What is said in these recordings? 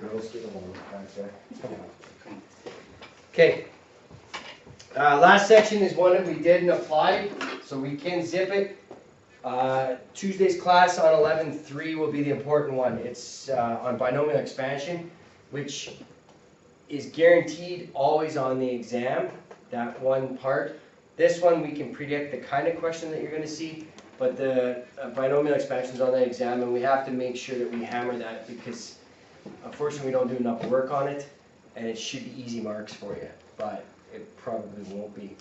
Girls get along back there. Come on. Okay. Last section is one that we did and applied, so we can zip it. Tuesday's class on 11.3 will be the important one. It's on binomial expansion, which is guaranteed always on the exam, that one part. This one we can predict the kind of question that you're going to see, but the binomial expansion is on the exam, and we have to make sure that we hammer that because unfortunately we don't do enough work on it, and it should be easy marks for you, but it probably won't be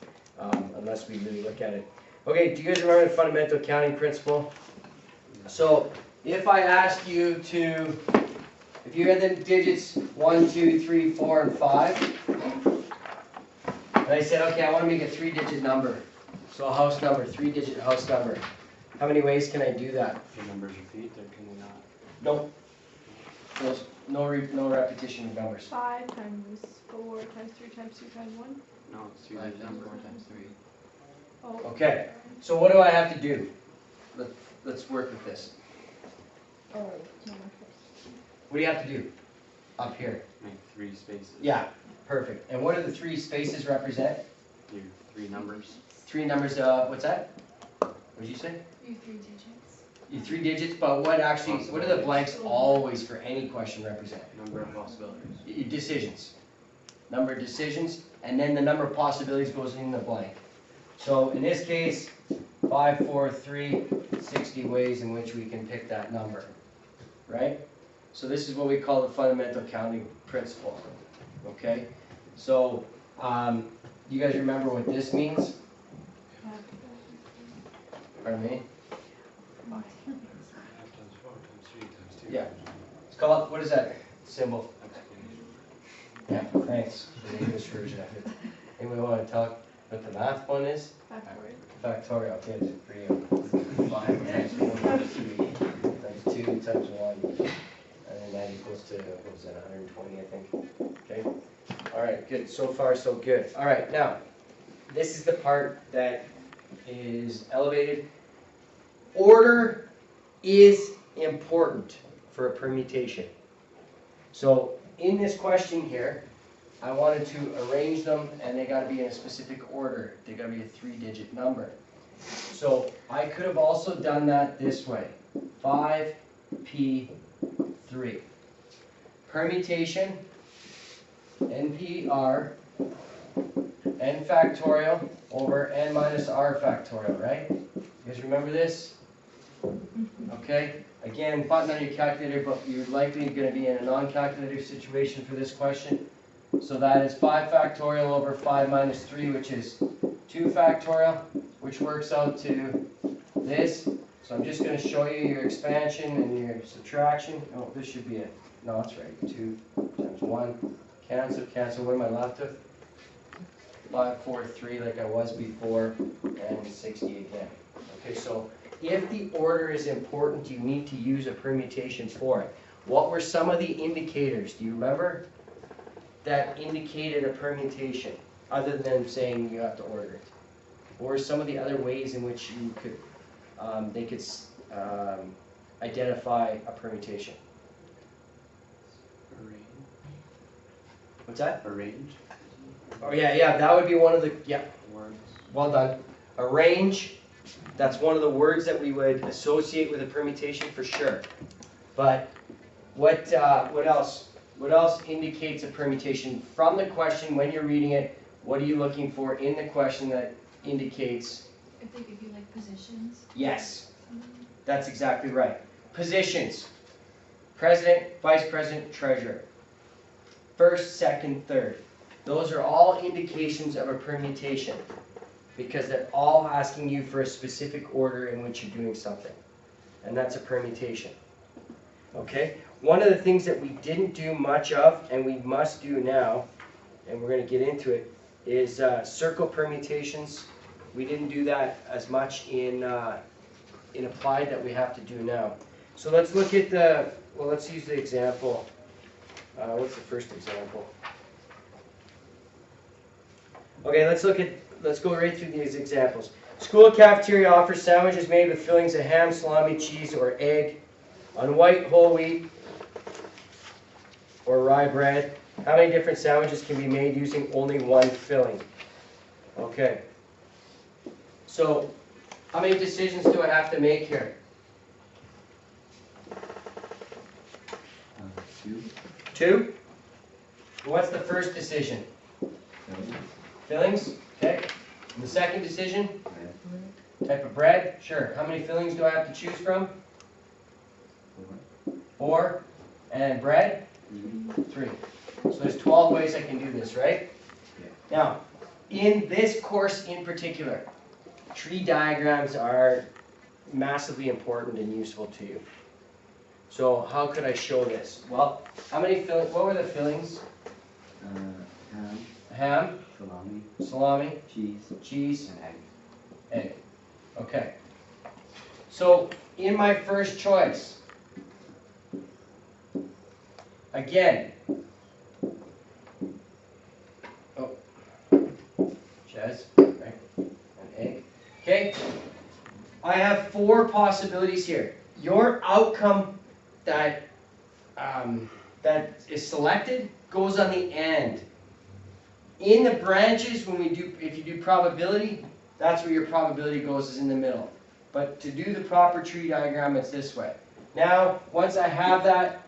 unless we really look at it. Okay, do you guys remember the fundamental counting principle? So if I asked you to, if you had the digits 1, 2, 3, 4, and 5, and I said, okay, I want to make a 3-digit number. So a house number, 3-digit house number. How many ways can I do that? Can numbers repeat or can they not? Nope. No repetition of numbers. 5 times 4 times 3 times 2 times 1? No, it's 3 times 4 times 3. Oh. Okay, so what do I have to do? Let's work with this. Oh, no. What do you have to do? Up here. Make 3 spaces. Yeah, perfect. And what do the 3 spaces represent? Your 3 numbers. 3 numbers, what's that? What did you say? You 3 digits. You 3 digits, but what actually, what do the blanks always for any question represent? Number of possibilities. Your decisions. Number of decisions, and then the number of possibilities goes in the blank. So in this case, 5, 4, 3, 60 ways in which we can pick that number, right? So this is what we call the fundamental counting principle, okay? So, you guys remember what this means? Pardon me? 5 times 4 times 3 times 2. Yeah. It's called, what is that symbol? Explanation. Yeah, thanks for the English version of it. Anybody want to talk what the math one is? Factorial, okay, it's for you. 5 times 4 times 3 times 2 times 1. And then that equals to, what was that, 120, I think. Okay? Alright, good. So far, so good. Alright, now, this is the part that is elevated. Order is important for a permutation. So, in this question here, I wanted to arrange them, and they got to be in a specific order. They got to be a 3-digit number. So I could have also done that this way: 5p3. Permutation, NPR, n factorial over n minus r factorial, right? You guys remember this? Okay. Again, button on your calculator, but you're likely going to be in a non-calculator situation for this question. So that is 5 factorial over 5 minus 3, which is 2 factorial, which works out to this. So I'm just going to show you your expansion and your subtraction. Oh, this should be it. No, that's right. 2 times 1. Cancel, cancel. What am I left with? 5, 4, 3, like I was before, and 60 again. Okay, so if the order is important, you need to use a permutation for it. What were some of the indicators? Do you remember? That indicated a permutation, other than saying you have to order it, or some of the other ways in which you could, they could identify a permutation. Arrange. What's that? Arrange. Oh yeah, that would be one of the Words. Well done. Arrange. That's one of the words that we would associate with a permutation for sure. But what else? What else indicates a permutation from the question when you're reading it? What are you looking for in the question that indicates? If they give you like positions. Yes, that's exactly right. Positions. President, vice president, treasurer. First, second, third. Those are all indications of a permutation because they're all asking you for a specific order in which you're doing something. And that's a permutation. Okay? One of the things that we didn't do much of, and we must do now, and we're going to get into it, is circle permutations. We didn't do that as much in applied that we have to do now. So let's look at let's use the example. What's the first example? Okay, let's go right through these examples. School cafeteria offers sandwiches made with fillings of ham, salami, cheese, or egg on white whole wheat or rye bread? How many different sandwiches can be made using only one filling? Okay. So, how many decisions do I have to make here? 2. 2? What's the first decision? Fillings? Okay. And the second decision? Type of bread? Sure. How many fillings do I have to choose from? 4. And bread? 3. So there's 12 ways I can do this, right? Now, in this course in particular, tree diagrams are massively important and useful to you. So how could I show this? Well, how many fillings? What were the fillings? Ham, salami, cheese, and egg. egg. Okay. So in my first choice, again, Chaz, right? An egg. Okay. I have 4 possibilities here. Your outcome that that is selected goes on the end. In the branches, if you do probability, that's where your probability goes, is in the middle. But to do the proper tree diagram, it's this way. Now, once I have that,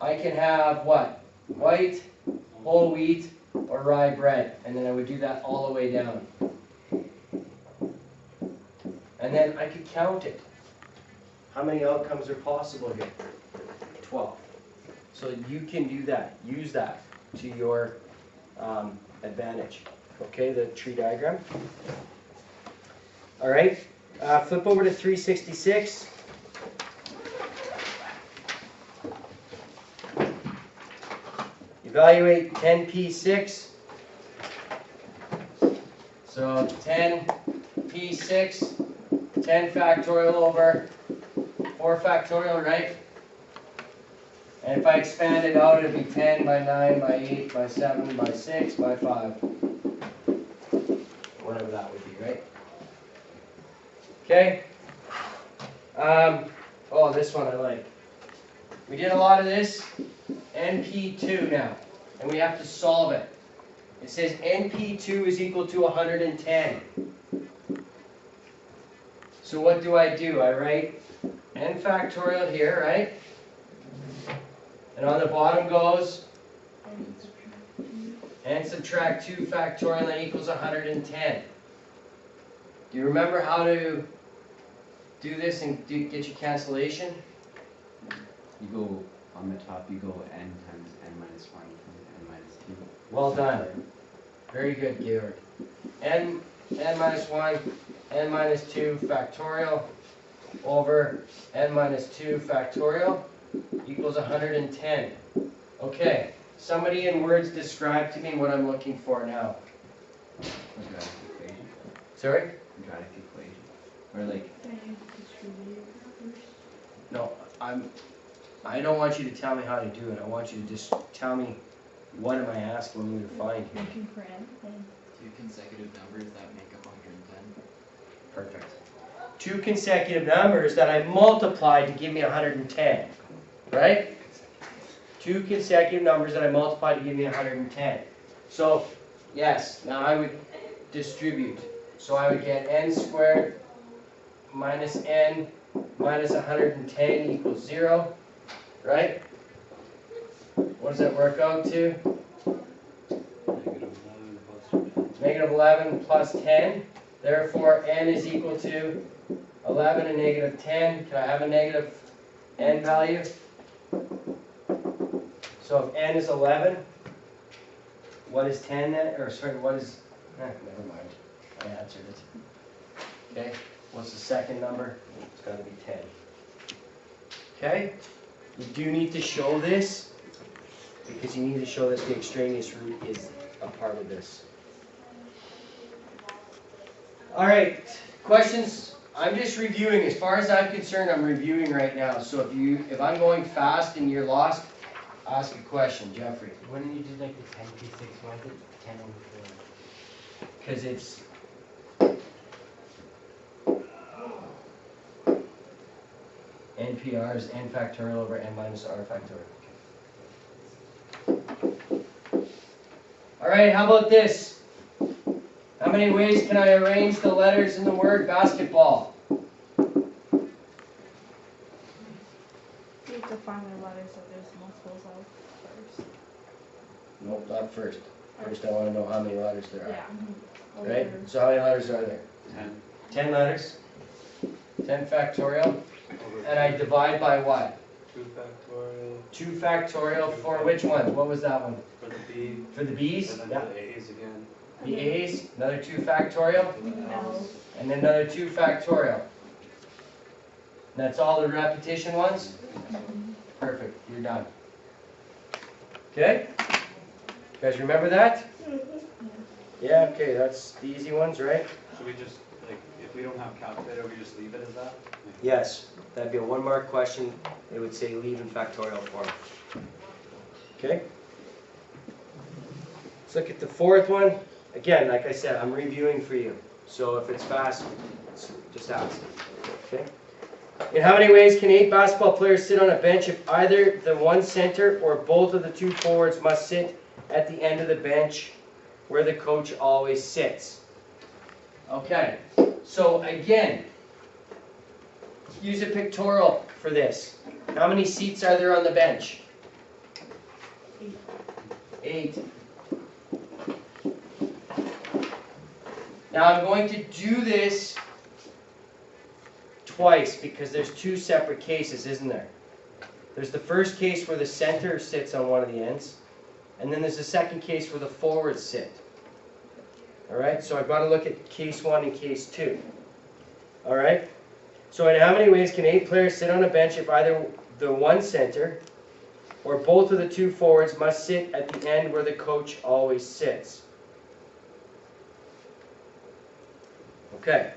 I can have what? White, whole wheat, or rye bread. And then I would do that all the way down. And then I could count it. How many outcomes are possible here? 12. So you can do that. Use that to your advantage. Okay, the tree diagram. All right, flip over to 366. Evaluate 10p6. So 10p6, 10 factorial over 4 factorial, right? And if I expand it out, it'd be 10 by 9 by 8 by 7 by 6 by 5. Whatever that would be, right? Okay. Oh, this one I like. We did a lot of this. NP2 now. And we have to solve it. It says NP2 is equal to 110. So what do? I write n factorial here, right? And on the bottom goes n subtract 2 factorial and equals 110. Do you remember how to do this and get your cancellation? You go on the top, you go n times n minus 1 times n minus 2. Well done. Very good, Georg. n minus 1, n minus 2 factorial over n minus 2 factorial equals 110. Okay, somebody in words describe to me what I'm looking for now. Quadratic equation. Sorry? Quadratic equation. Or like, No, I don't want you to tell me how to do it. I want you to just tell me what am I asking you to find here. Looking for anything. 2 consecutive numbers that make up 110. Perfect. 2 consecutive numbers that I multiplied to give me 110. Right? 2 consecutive numbers that I multiplied to give me 110. So, yes, now I would distribute. So I would get n squared minus n minus 110 equals 0. Right? What does that work out to? Negative 11 plus 10. Therefore, n is equal to 11 and negative 10. Can I have a negative n value? So if n is 11, what is 10 then? Or sorry, what is... never mind. I answered it. Okay, what's the second number? It's got to be 10. Okay? You do need to show this, because you need to show that the extraneous root is a part of this. All right, questions? I'm just reviewing. As far as I'm concerned, I'm reviewing right now. So if I'm going fast and you're lost, ask a question, Jeffrey. When did you do like the 10p6? Why is it 10 over 4? Because it's NPR is n factorial over n minus r factorial. All right, how about this? How many ways can I arrange the letters in the word basketball? You have to find the letters that there's multiples of first. Nope, not first. First I want to know how many letters there are. Yeah. Right? So how many letters are there? 10. 10 letters. 10 factorial. And I divide by what? 2 factorial 2 factorial for which one? What was that one? for the B, For the B's? and then Yeah. the A's again. The A's, another 2 factorial, For the L's. and then another 2 factorial. And that's all the repetition ones? Perfect, you're done. Okay? You guys remember that? Yeah, okay, that's the easy ones, right? Should we just, like, if we don't have calculator, we just leave it as that? Yes, that'd be a 1-mark question. It would say leave in factorial form. Okay? Let's look at the 4th one. Again, like I said, I'm reviewing for you. So if it's fast, just ask. Okay? In how many ways can 8 basketball players sit on a bench if either the one center or both of the 2 forwards must sit at the end of the bench where the coach always sits? Okay, so again, use a pictorial for this. How many seats are there on the bench? 8. Now I'm going to do this twice because there's 2 separate cases, isn't there? There's the first case where the center sits on one of the ends, and then there's the second case where the forwards sit. Alright, so I've got to look at case 1 and case 2. Alright, so in how many ways can 8 players sit on a bench if either the one center or both of the 2 forwards must sit at the end where the coach always sits? Okay,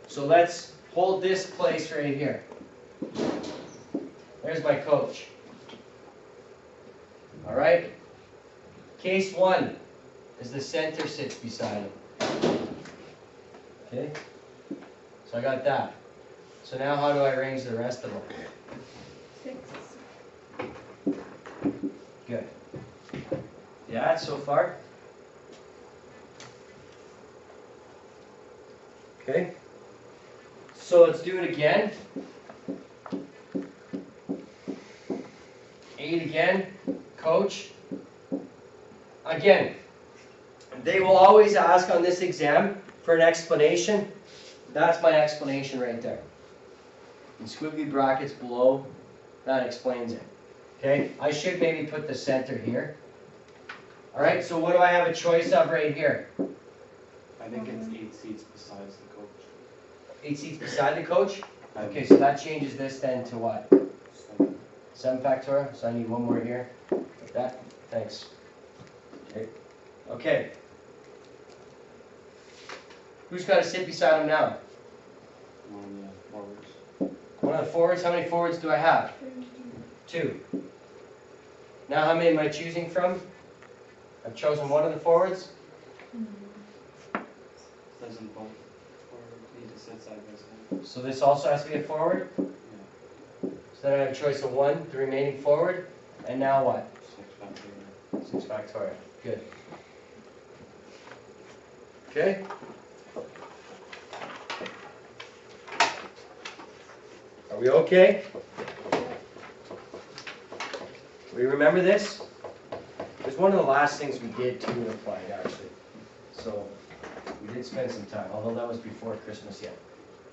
so let's hold this place right here. There's my coach. All right? Case 1 is the center sits beside him. Okay? So I got that. So now how do I arrange the rest of them? 6. Good. Yeah, so far? Okay. So let's do it again. 8 again. Coach. Again, they will always ask on this exam for an explanation. That's my explanation right there. In squiggly brackets below, that explains it. Okay, I should maybe put the center here. Alright, so what do I have a choice of right here? I think it's 8 seats besides the coach. 8 seats beside the coach? Okay, so that changes this then to what? 7 factorial, so I need 1 more here. Like that, thanks. Okay. Okay. Who's got to sit beside him now? One of the forwards. One of the forwards? How many forwards do I have? 2. Now how many am I choosing from? I've chosen one of the forwards. Doesn't both forwards need to sit side by side? So this also has to be a forward. Yeah. So then I have a choice of 1, the remaining forward. And now what? 6 factorial. 6 factorial. Good. Okay? Are we okay? We remember this? It was one of the last things we did too in applied actually. So we did spend some time, although that was before Christmas yet.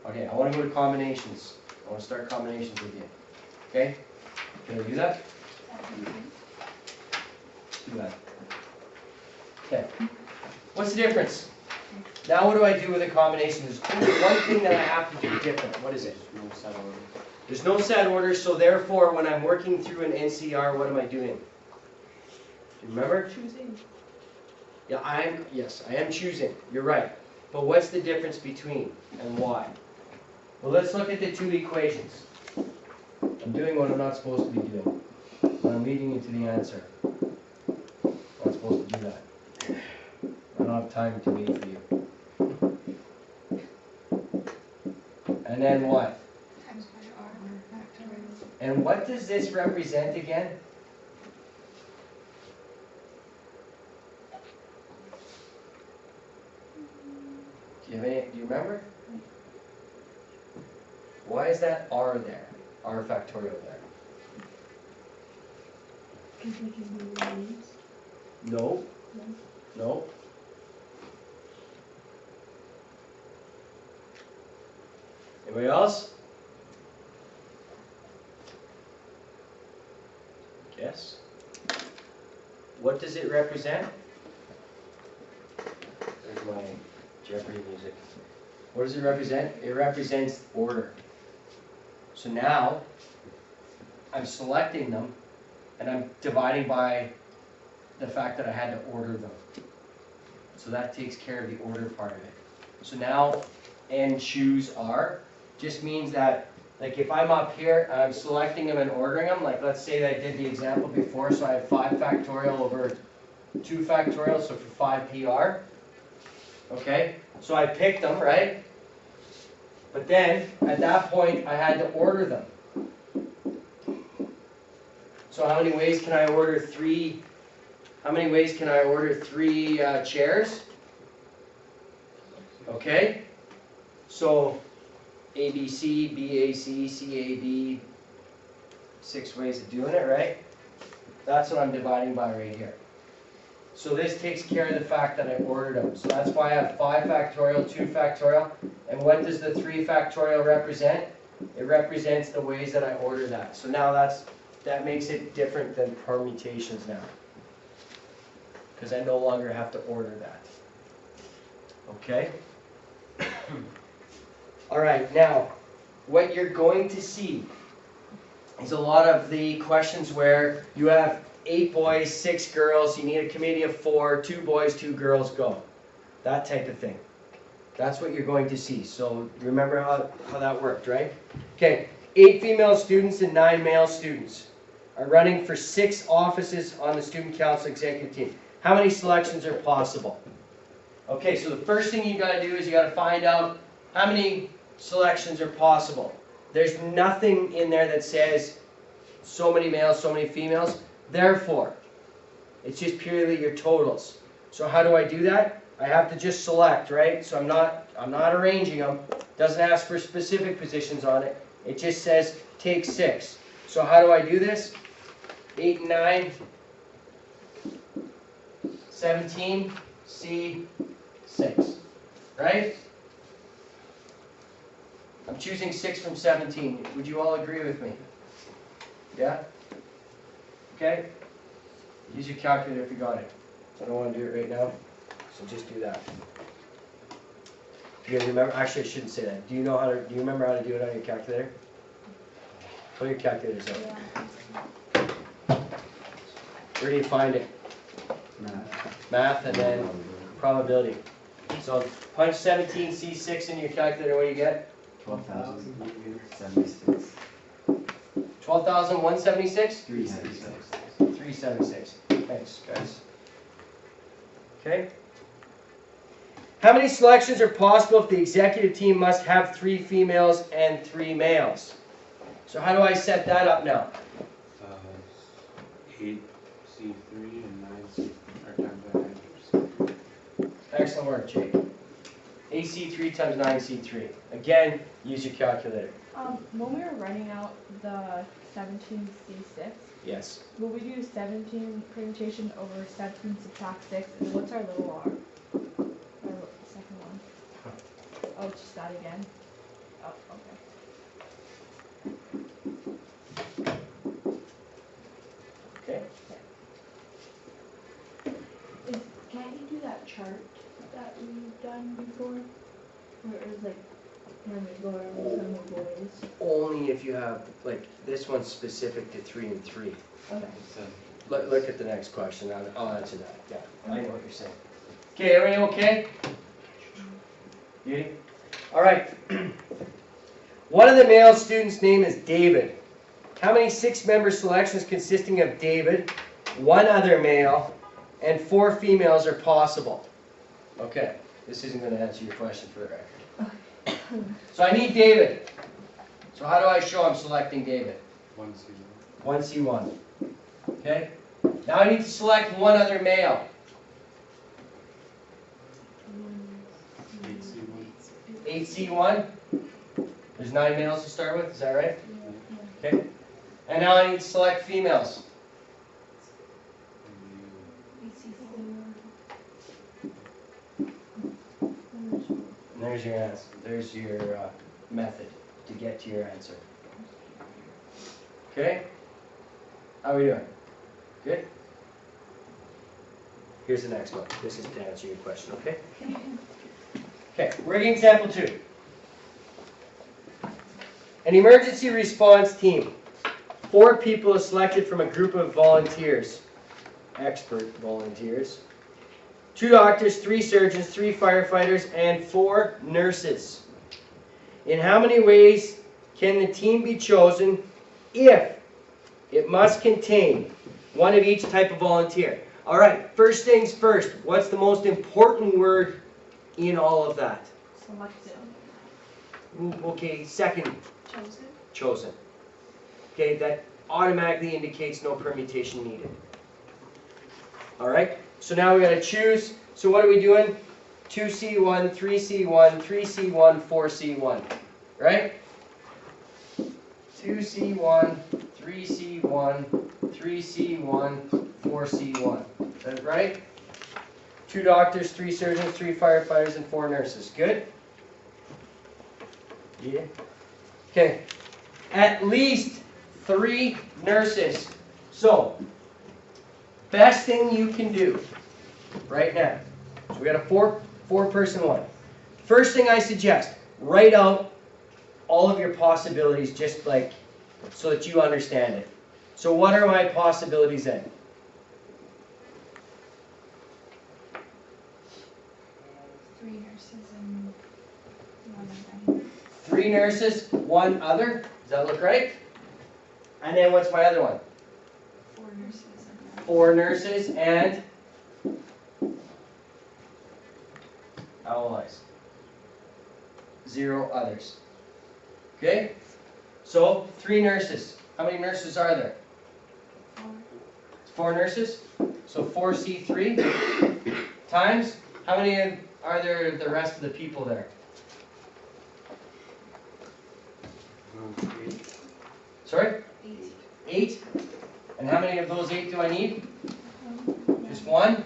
Okay, I want to go to combinations. I want to start combinations with you. Okay? Can I do that? Do that. Okay. What's the difference? Now what do I do with a combination? There's only one thing that I have to do different. What is it? There's no set order. There's no set order, so therefore when I'm working through an NCR, what am I doing? Do you remember? Choosing. Yeah, I am choosing. You're right. But what's the difference between and why? Well, let's look at the 2 equations. I'm doing what I'm not supposed to be doing. But I'm leading you to the answer. I'm not supposed to do that. I don't have time to wait for you. And then what? Times by R factorial. And what does this represent again? Do you remember? Why is that R there? R factorial there? Because we can do names. No. No. Anybody else? Yes. What does it represent? There's my Jeopardy music. What does it represent? It represents order. So now, I'm selecting them, and I'm dividing by the fact that I had to order them. So that takes care of the order part of it. So now, and choose R, just means that, like if I'm up here, I'm selecting them and ordering them, like let's say that I did the example before, so I have 5 factorial over 2 factorial, so for 5 PR. Okay, so I picked them, right? But then, at that point, I had to order them. So how many ways can I order 3, chairs? Okay, so ABC, BAC, CAB, 6 ways of doing it, right? That's what I'm dividing by right here. So this takes care of the fact that I ordered them. So that's why I have 5 factorial, 2 factorial. And what does the 3 factorial represent? It represents the ways that I order that. So now that makes it different than permutations now. Because I no longer have to order that. Okay? All right, now, what you're going to see is a lot of the questions where you have 8 boys, 6 girls, you need a committee of 4, 2 boys, 2 girls, go. That type of thing. That's what you're going to see. So remember how that worked, right? Okay, 8 female students and 9 male students are running for 6 offices on the student council executive team. How many selections are possible? Okay, so the first thing you got to do is you got to find out how many selections are possible. There's nothing in there that says so many males, so many females. Therefore, it's just purely your totals. So how do I do that? I have to just select, right? So I'm not arranging them. Doesn't ask for specific positions on it. It just says take 6. So how do I do this? 8 and 9, 17, C, 6, right? I'm choosing 6 from 17. Would you all agree with me? Yeah? Okay? Use your calculator if you got it. I don't want to do it right now, so just do that. Do you guys remember? Actually, I shouldn't say that. Do you remember how to do it on your calculator? Pull your calculators out. Yeah. Where do you find it? Math and then probability. So punch 17C6 into your calculator, what do you get? 12,076. 12,176? 376. 376. Thanks, guys. Okay. How many selections are possible if the executive team must have 3 females and 3 males? So how do I set that up now? 8C3 and 9C are times by 9%. Excellent work, Jake. 8C3 times 9C3. Again, use your calculator. When we were running out the 17C6, Yes. will we do 17 permutation over 17 subtract 6? And what's our little r? Our second one. Oh, just that again. Oh, okay. Okay. Can't you do that chart that we've done before? Where it was like, how many girls, how many boys? Only if you have, like, this one's specific to 3 and 3. Okay. Look at the next question. I'll answer that. Yeah, I know what you're saying. Okay, everybody okay? Beauty? All right. One of the male students' name is David. How many 6-member selections consisting of David, 1 other male, and 4 females are possible? Okay, this isn't going to answer your question for the record. So I need David. So how do I show I'm selecting David? 1C1. 1C1. Okay? Now I need to select 1 other male. 8C1. 8C1. There's 9 males to start with, is that right? Okay. And now I need to select females. And there's your answer. There's your method to get to your answer. Okay? How are we doing? Good? Here's the next one. This is to answer your question, okay? Okay, rigging example 2. An emergency response team. 4 people are selected from a group of volunteers, expert volunteers. 2 doctors, 3 surgeons, 3 firefighters, and 4 nurses. In how many ways can the team be chosen if it must contain one of each type of volunteer? All right, first things first. What's the most important word in all of that? Selected. Okay, second, Chosen. chosen. Okay, that automatically indicates no permutation needed. All right, so now we got to choose. So what are we doing? 2C1, 3C1, 3C1, 4C1, right? 2C1, 3C1, 3C1, 4C1. Is that right? 2 doctors, 3 surgeons, 3 firefighters, and 4 nurses. Good? Yeah. Okay. At least 3 nurses. So, best thing you can do right now. So we got a 4-person one. First thing I suggest, write out all of your possibilities just like so that you understand it. So what are my possibilities then? 3 nurses and 1 other. 3 nurses, 1 other. Does that look right? And then what's my other one? 4 nurses and 4 nurses and allies. 0 others. Okay? So 3 nurses. How many nurses are there? 4 nurses. So 4C3 times. How many are there the rest of the people there? 8. Sorry? 8. 8. And how many of those 8 do I need? Just 1.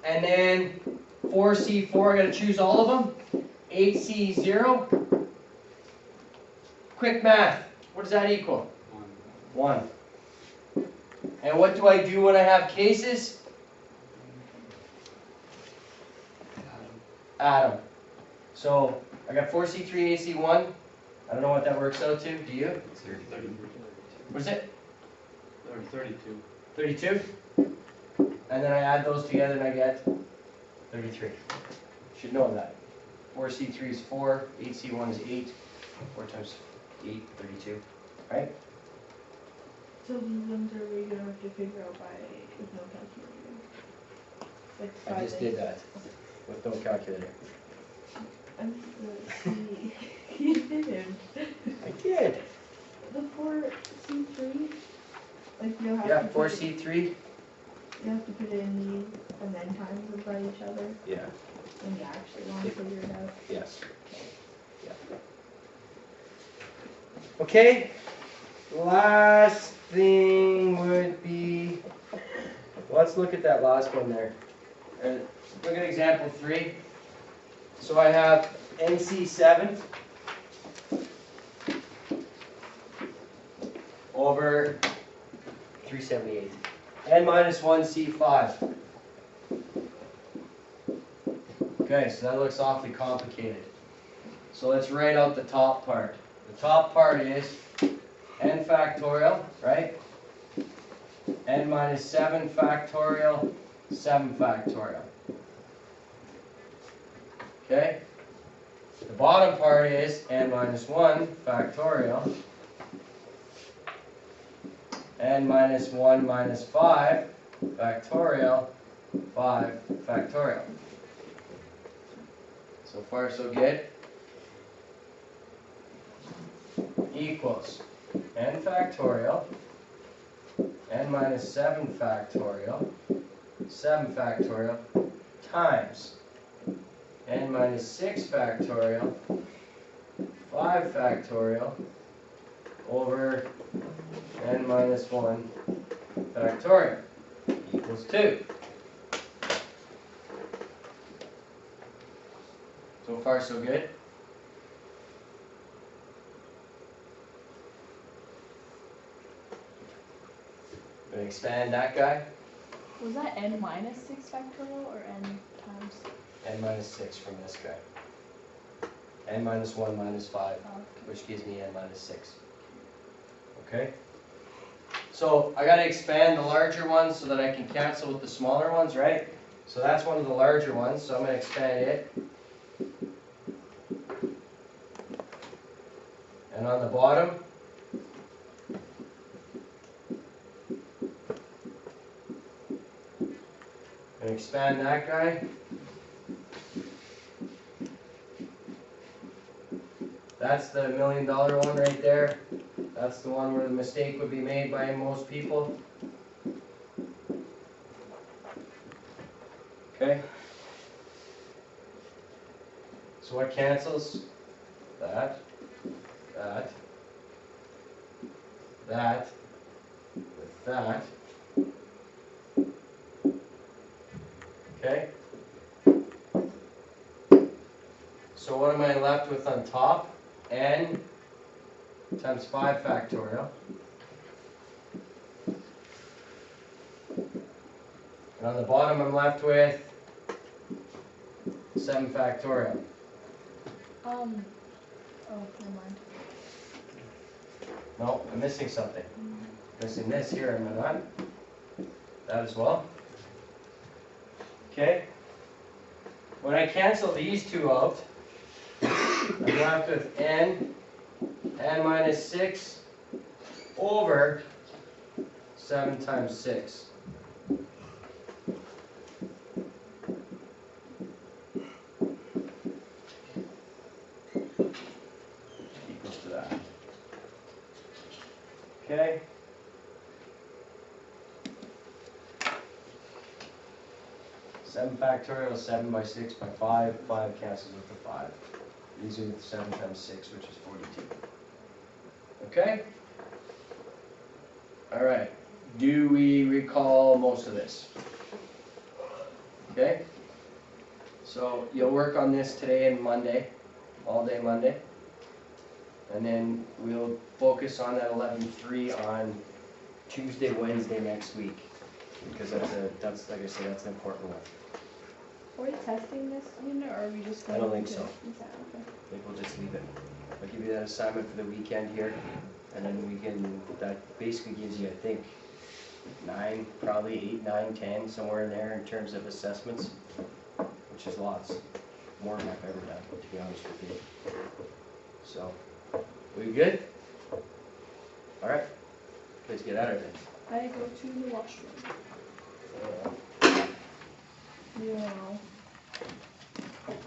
And then 4C4, I gotta choose all of them. 8C0. Quick math. What does that equal? 1. And what do I do when I have cases? Add them. So I got 4C3, 8C1. I don't know what that works out to. Do you? It's 32. What is it? Or 32. 32? And then I add those together and I get 33. Should know that. 4C3 is 4, 8C1 is 8. 4 times 8, 32. Right? So these ones are we gonna have to figure out by with no calculator? Like I just did that with no calculator. You didn't. I did. The 4C3, like you'll have Yeah, to put it, 4C3. you have to put it in these and then times them by each other Yeah. when you actually want to figure it out. Yes. Yeah. Okay. Last thing would be, let's look at that last one there. Look at example 3. So I have NC7 over 378. N minus 1 C5. Okay, so that looks awfully complicated. So let's write out the top part. The top part is n factorial, right? N minus 7 factorial, 7 factorial. Okay? The bottom part is n minus 1 factorial, n minus 1 minus 5 factorial, 5 factorial. So far so good. Equals n factorial, n minus 7 factorial, 7 factorial, times n minus 6 factorial, 5 factorial over n minus 1 factorial equals 2. So far, so good? Gonna expand that guy, Was that n minus 6 factorial or n times? n minus 6 from this guy. N minus 1 minus 5, Oh, which gives me n minus 6. Okay? So I gotta expand the larger ones so that I can cancel with the smaller ones, right? So that's one of the larger ones, so I'm gonna expand it. And on the bottom, and expand that guy. That's the $1 million one right there. That's the one where the mistake would be made by most people. Okay? So what cancels? That, that, that, with that. Okay? So what am I left with on top? N times 5 factorial. And on the bottom I'm left with 7 factorial. Oh, never mind. No, I'm missing something. Missing this here, am I not? That as well. Okay? When I cancel these two out, I'm left with n minus 6 over 7 times 6. Equals to that. Okay? Seven factorial is 7 by 6 by 5. 5 cancels with the 5. These are 7 times 6, which is 42. Okay? Alright. Do we recall most of this? Okay? So you'll work on this today and Monday, all day Monday. And then we'll focus on that 11.3 on Tuesday, Wednesday next week. Because that's like I said, that's an important one. Are we testing this unit, or are we just I going don't think to? so. Is that okay? I think we'll just leave it. I'll give you that assignment for the weekend here, and then we can, that basically gives you, I think, 9, probably 8, 9, 10, somewhere in there in terms of assessments, which is lots, more than I've ever done, to be honest with you. So, we good? All right, please get out of it. I go to the washroom. You know.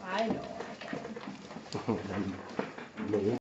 I know I can.